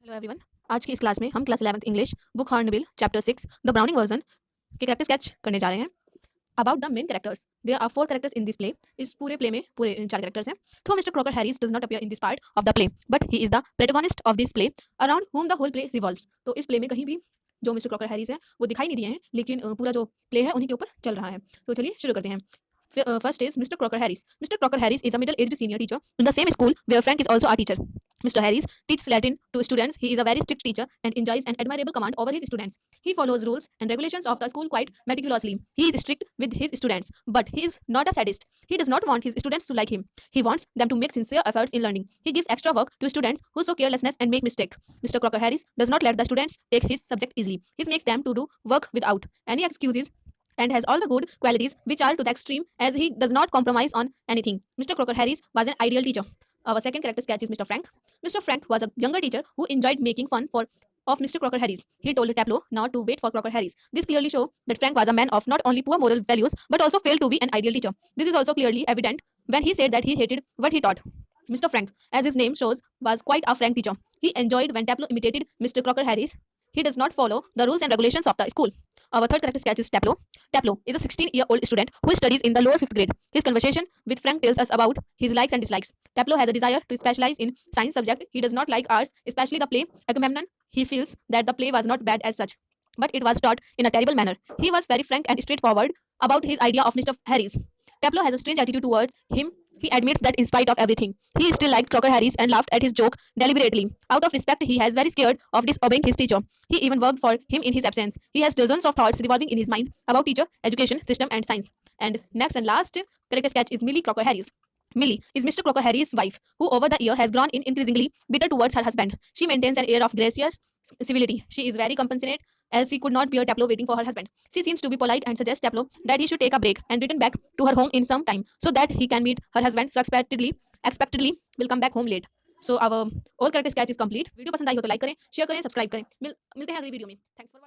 Hello everyone. आज की इस क्लास में हम class 11th English book Hornbill chapter 6 the Browning Version के कैरेक्टर स्केच करने जा रहे हैं। About the main characters, there are 4 characters in this play. इस पूरे प्ले में पूरे 4 कैरेक्टर्स हैं। Though Mr Crocker Harris does not appear in this part of the play, but he is the protagonist of this play around whom the whole play revolves. तो इस play में कहीं भी जो मिस्टर क्रॉकर हैरिस हैं वो दिखाई नहीं दिए हैं, लेकिन पूरा जो प्ले है उन्हीं के ऊपर चल रहा है। तो चलिए शुरू करते हैं। First is Mr. Crocker Harris. Mr. Crocker Harris is a middle-aged senior teacher in the same school where Frank is also a teacher. Mr. Harris teaches Latin to students. He is a very strict teacher and enjoys an admirable command over his students. He follows rules and regulations of the school quite meticulously. He is strict with his students, but he is not a sadist. He does not want his students to like him. He wants them to make sincere efforts in learning. He gives extra work to students who show carelessness and make mistakes. Mr. Crocker Harris does not let the students take his subject easily. He makes them to do work without any excuses and has all the good qualities which are to the extreme as he does not compromise on anything. Mr. Crocker Harris was an ideal teacher. Our second character sketch is Mr. Frank. Mr. Frank was a younger teacher who enjoyed making fun of Mr. Crocker Harris. He told Tableau not to wait for Crocker Harris. This clearly shows that Frank was a man of not only poor moral values but also failed to be an ideal teacher. This is also clearly evident when he said that he hated what he taught. Mr. Frank, as his name shows, was quite a frank teacher. He enjoyed when Tableau imitated Mr. Crocker Harris. He does not follow the rules and regulations of the school. Our third character sketch is Tableau. Tableau is a 16-year-old student who studies in the lower 5th grade. His conversation with Frank tells us about his likes and dislikes. Tableau has a desire to specialize in science subject. He does not like arts, especially the play Agamemnon. He feels that the play was not bad as such, but it was taught in a terrible manner. He was very frank and straightforward about his idea of Mr. Harris. Tableau has a strange attitude towards him. He admits that in spite of everything, he still liked Crocker Harris and laughed at his joke deliberately. Out of respect, he is very scared of disobeying his teacher. He even worked for him in his absence. He has dozens of thoughts revolving in his mind about teacher, education, system, and science. And next and last character sketch is Millie Crocker Harris. Millie is Mr. Crocker Harris' wife, who over the year has grown increasingly bitter towards her husband. She maintains an air of gracious civility. She is very compassionate as she could not bear Tableau waiting for her husband. She seems to be polite and suggests Tableau that he should take a break and return back to her home in some time so that he can meet her husband. So expectedly will come back home late. So our all character sketch is complete. Video पसंद आई हो तो like करें, share करें, subscribe करें। मिलते हैं अगली video में। Thanks for watching.